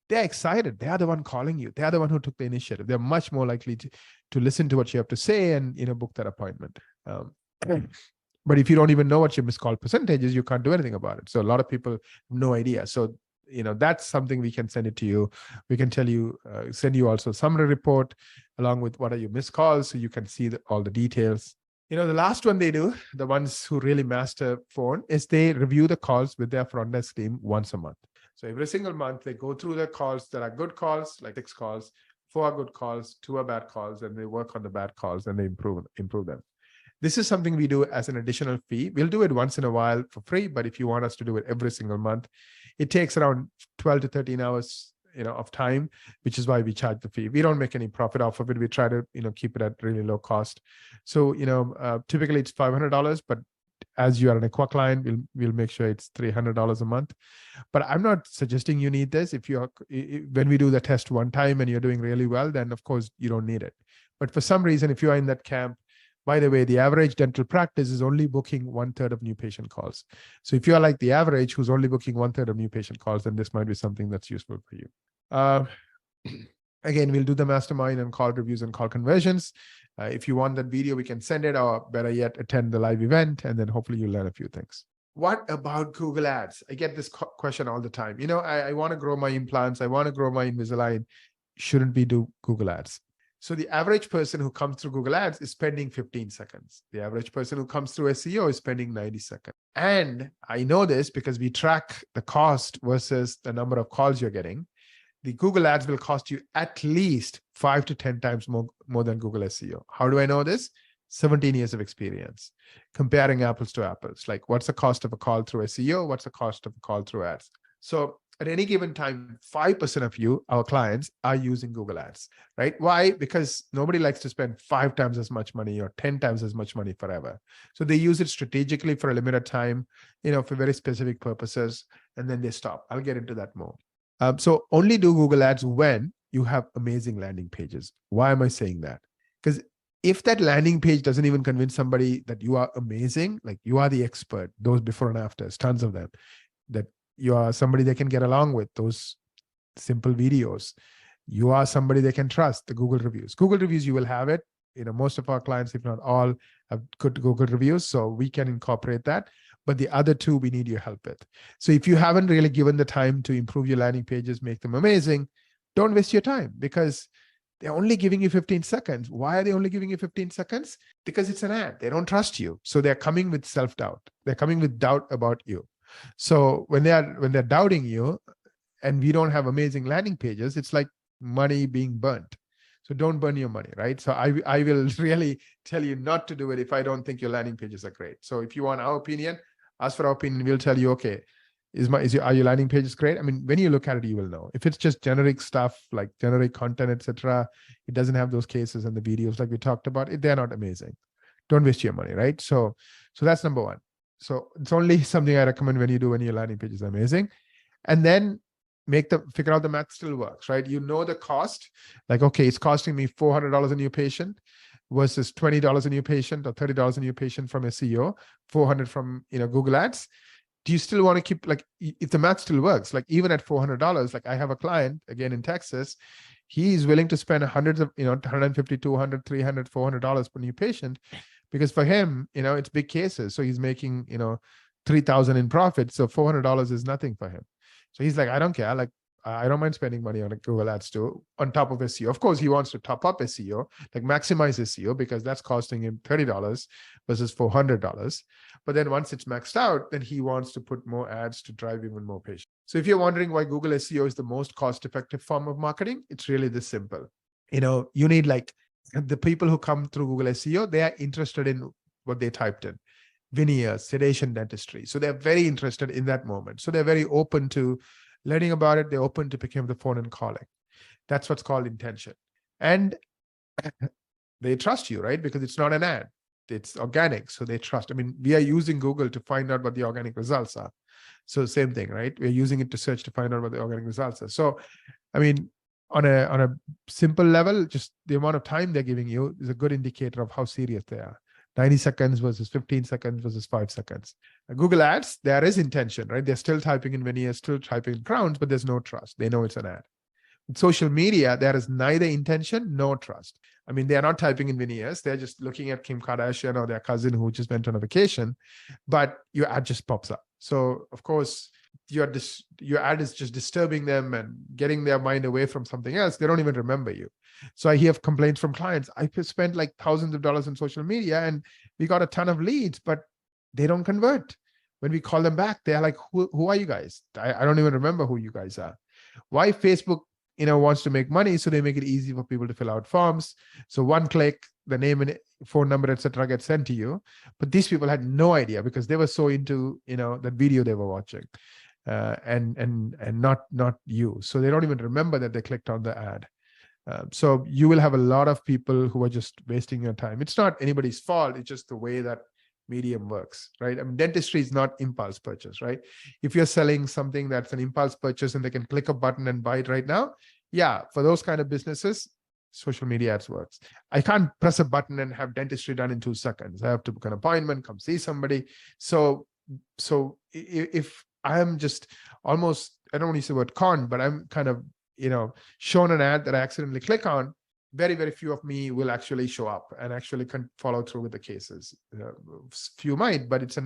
they're excited. They are the one calling you. They are the one who took the initiative. They're much more likely to listen to what you have to say and, book that appointment. But if you don't even know what your missed call percentage is, you can't do anything about it. So a lot of people have no idea. So, that's something we can send it to you. We can tell you, send you also a summary report along with what are your missed calls so you can see all the details. The last one they do, the ones who really master phone, is they review the calls with their front desk team once a month. So every single month, they go through the calls that are good calls, like 6 calls, 4 are good calls, 2 are bad calls, and they work on the bad calls and they improve them. This is something we do as an additional fee. We'll do it once in a while for free, but if you want us to do it every single month, it takes around 12 to 13 hours of time, which is why we charge the fee. We don't make any profit off of it. We try to keep it at really low cost. So typically it's $500, but as you are an Ekwa client, we'll make sure it's $300 a month. But I'm not suggesting you need this. When we do the test one time and you're doing really well, then of course you don't need it. But for some reason, if you are in that camp, by the way, the average dental practice is only booking 1/3 of new patient calls. So if you are like the average who's only booking 1/3 of new patient calls, then this might be something that's useful for you. Again, we'll do the mastermind and call reviews and call conversions. If you want that video, we can send it, or better yet, attend the live event, and then hopefully you'll learn a few things. What about Google Ads? I get this question all the time. I want to grow my implants. I want to grow my Invisalign. Shouldn't we do Google Ads? So the average person who comes through Google Ads is spending 15 seconds. The average person who comes through SEO is spending 90 seconds. And I know this because we track the cost versus the number of calls you're getting. The Google Ads will cost you at least 5 to 10 times more than Google SEO. How do I know this? 17 years of experience comparing apples to apples. Like, what's the cost of a call through SEO? What's the cost of a call through ads? So at any given time, 5% of you, our clients, are using Google Ads, right? Why? Because nobody likes to spend 5 times as much money or 10 times as much money forever. So they use it strategically for a limited time, for very specific purposes, and then they stop. I'll get into that more. So only do Google Ads when you have amazing landing pages. Why am I saying that? Because if that landing page doesn't even convince somebody that you are amazing, like you are the expert, those before and afters, tons of them, that you are somebody they can get along with, those simple videos, you are somebody they can trust, the Google reviews. Google reviews, you will have it. Most of our clients, if not all, have good Google reviews, so we can incorporate that. but the other two we need your help with. So if you haven't really given the time to improve your landing pages, make them amazing, don't waste your time, because they're only giving you 15 seconds. Why are they only giving you 15 seconds? Because it's an ad. They don't trust you. So they're coming with self-doubt. They're coming with doubt about you. So when they're doubting you, and we don't have amazing landing pages, it's like money being burnt. So don't burn your money, right? So I will really tell you not to do it if I don't think your landing pages are great. So if you want our opinion, ask for our opinion. We'll tell you, okay, are your landing pages great? I mean, when you look at it, you will know. If it's just generic stuff like generic content, etc., it doesn't have those cases and the videos like we talked about, they're not amazing. Don't waste your money, right? So that's number one. So it's only something I recommend when your landing page is amazing. And then figure out the math still works, right? You know the cost, like, okay, it's costing me $400 a new patient versus $20 a new patient or $30 a new patient from SEO, 400 from Google Ads. Do you still want to keep, like, if the math still works, like even at $400, like I have a client again in Texas, he's willing to spend hundreds of, $150, $200, $300, $400 per new patient, because for him, it's big cases. So he's making, $3,000 in profit. So $400 is nothing for him. So he's like, I don't care. Like, I don't mind spending money on Google Ads too, on top of SEO. Of course, he wants to top up SEO, like maximize SEO, because that's costing him $30 versus $400. But then once it's maxed out, then he wants to put more ads to drive even more patients. So if you're wondering why Google SEO is the most cost-effective form of marketing, it's really this simple. You need, like, the people who come through Google SEO, they are interested in what they typed in. Veneers, sedation, dentistry. So they're very interested in that moment. So they're very open to learning about it. They're open to picking up the phone and calling. That's what's called intention. And they trust you, right? Because it's not an ad. It's organic. So they trust. I mean, we are using Google to find out what the organic results are. So same thing, right? We're using it to search to find out what the organic results are. So, I mean, on a simple level, just the amount of time they're giving you is a good indicator of how serious they are. 90 seconds versus 15 seconds versus 5 seconds. Google Ads, there is intention, right? They're still typing in veneers, still typing in crowns, but there's no trust. They know it's an ad. With social media, there is neither intention nor trust. I mean, they're not typing in veneers. They're just looking at Kim Kardashian or their cousin who just went on a vacation, but your ad just pops up. So, of course, your ad is just disturbing them and getting their mind away from something else. They don't even remember you. So I hear complaints from clients. I spent like thousands of dollars in social media and we got a ton of leads, but they don't convert. When we call them back, they're like, who are you guys? I don't even remember who you guys are. Why? Facebook, wants to make money. So they make it easy for people to fill out forms. So one click, the name and phone number, etc., gets sent to you. But these people had no idea because they were so into, that video they were watching. And not you. So they don't even remember that they clicked on the ad. So you will have a lot of people who are just wasting your time. It's not anybody's fault. It's just the way that medium works, right? I mean, dentistry is not impulse purchase, right? If you're selling something that's an impulse purchase and they can click a button and buy it right now, yeah, for those kind of businesses, social media ads works. I can't press a button and have dentistry done in 2 seconds. I have to book an appointment, come see somebody. So if I'm just almost, I don't want to use the word con, but I'm kind of, shown an ad that I accidentally click on, very, very few of me will actually show up and actually can follow through with the cases. Few might, but it's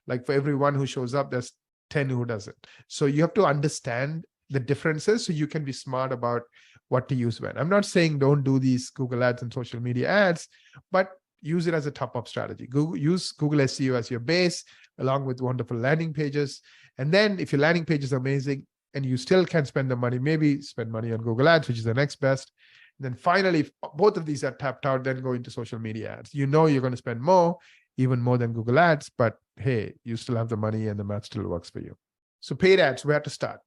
like for every one who shows up, there's 10 who doesn't. So you have to understand the differences so you can be smart about what to use when. I'm not saying don't do these Google ads and social media ads, but use it as a top-up strategy. Use Google SEO as your base, along with wonderful landing pages. And then if your landing page is amazing and you still can spend the money, maybe spend money on Google Ads, which is the next best. And then finally, if both of these are tapped out, then go into social media ads. You're going to spend more, even more than Google Ads, but hey, you still have the money and the math still works for you. So paid ads, where to start?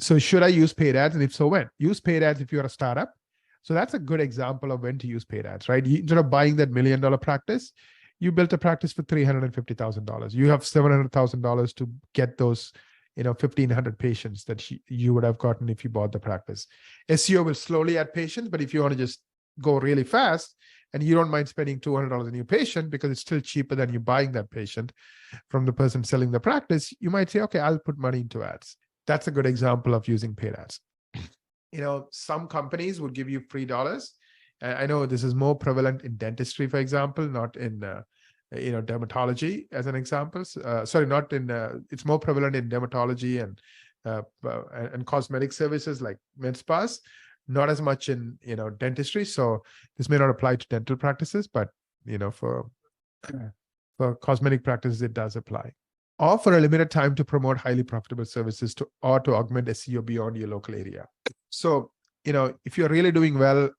So should I use paid ads? And if so, when? Use paid ads if you're a startup. So that's a good example of when to use paid ads, right? Instead of buying that $1 million practice, you built a practice for $350,000. You have $700,000 to get those 1,500 patients that you would have gotten if you bought the practice. SEO will slowly add patients, but if you want to just go really fast and you don't mind spending $200 a new patient because it's still cheaper than you buying that patient from the person selling the practice, you might say, okay, I'll put money into ads. That's a good example of using paid ads. Some companies would give you free dollars. I know this is more prevalent in dentistry, for example, not in dermatology as an example. Sorry, not in. It's more prevalent in dermatology and cosmetic services like med spas. Not as much in dentistry. So this may not apply to dental practices, but for cosmetic practices it does apply. Or for a limited time to promote highly profitable services or to augment SEO beyond your local area. So if you're really doing well,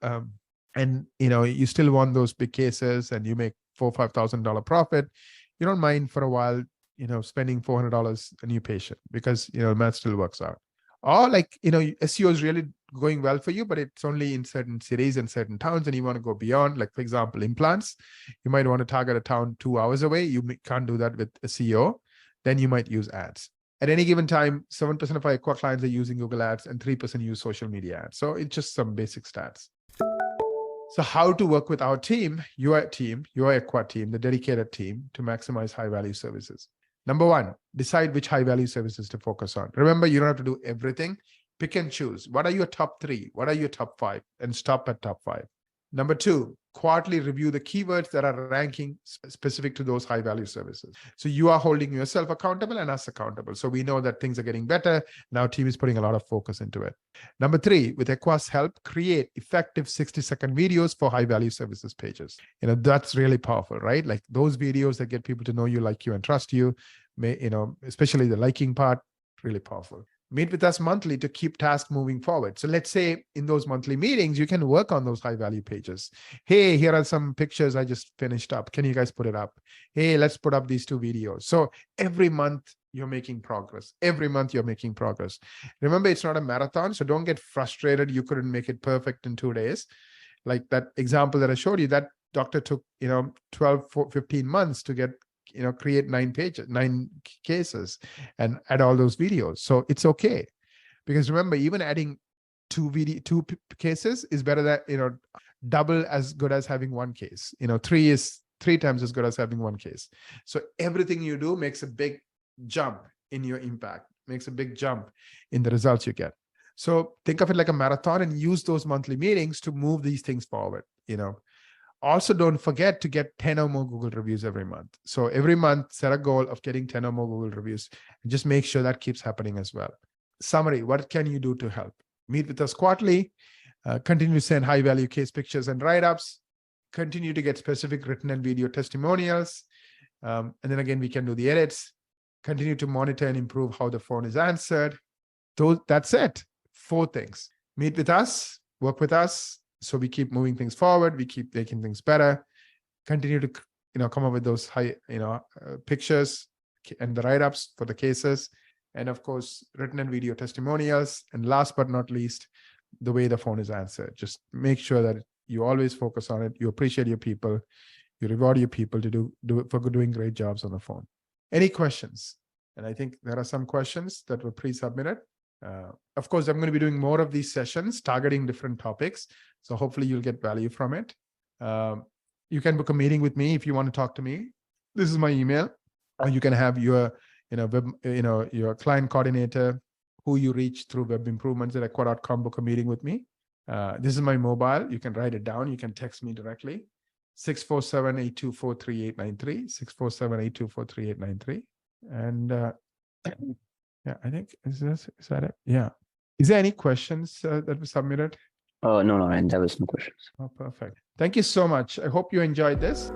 and you still want those big cases and you make $4,000-$5,000 profit, you don't mind for a while spending $400 a new patient, because math still works out. Or SEO is really going well for you, but it's only in certain cities and certain towns, and you want to go beyond. Like, for example, implants, you might want to target a town 2 hours away. You can't do that with SEO. Then you might use ads. At any given time, 7% of our Ekwa clients are using Google Ads and 3% use social media ads. So it's just some basic stats. So how to work with our team, your Ekwa team, the dedicated team, to maximize high-value services. Number one, decide which high-value services to focus on. Remember, you don't have to do everything. Pick and choose. What are your top 3? What are your top 5? And stop at top 5. Number two, quarterly review the keywords that are ranking specific to those high-value services. So you are holding yourself accountable and us accountable. So we know that things are getting better, and our team is putting a lot of focus into it. Number 3, with Ekwa's help, create effective 60-second videos for high-value services pages. That's really powerful, right? Like those videos that get people to know you, like you, and trust you, especially the liking part, really powerful. Meet with us monthly to keep tasks moving forward. So let's say in those monthly meetings, you can work on those high value pages. Hey, here are some pictures I just finished up. Can you guys put it up? Hey, let's put up these 2 videos. So every month you're making progress. Every month you're making progress. Remember, it's not a marathon. So don't get frustrated. You couldn't make it perfect in 2 days. Like that example that I showed you, that doctor took, 12, 15 months to get, create 9 cases and add all those videos. So it's okay, because remember, even adding 2 cases is better than, double as good as having 1 case. 3 is 3 times as good as having 1 case. So everything you do makes a big jump in your impact, makes a big jump in the results you get. So think of it like a marathon and use those monthly meetings to move these things forward. Also, don't forget to get 10 or more Google reviews every month. So every month, set a goal of getting 10 or more Google reviews, and just make sure that keeps happening as well. Summary, what can you do to help? Meet with us quarterly, continue to send high-value case pictures and write-ups, continue to get specific written and video testimonials, and then again, we can do the edits, continue to monitor and improve how the phone is answered. That's it. 4 things. Meet with us, work with us, so we keep moving things forward, we keep making things better, continue to come up with those high pictures and the write-ups for the cases, and of course written and video testimonials, and last but not least, the way the phone is answered. Just make sure that you always focus on it, you appreciate your people, you reward your people to do it for doing great jobs on the phone. Any questions? And I think there are some questions that were pre-submitted. Of course, I'm going to be doing more of these sessions targeting different topics. So hopefully you'll get value from it. You can book a meeting with me if you want to talk to me. This is my email. Or you can have your, your client coordinator who you reach through web improvements at ekwa.com book a meeting with me. This is my mobile. You can write it down. You can text me directly. 647-824-3893, 647-824-3893. And yeah, I think, is that it? Yeah. Is there any questions that were submitted? No, Ryan, there was no questions. Oh, perfect. Thank you so much. I hope you enjoyed this.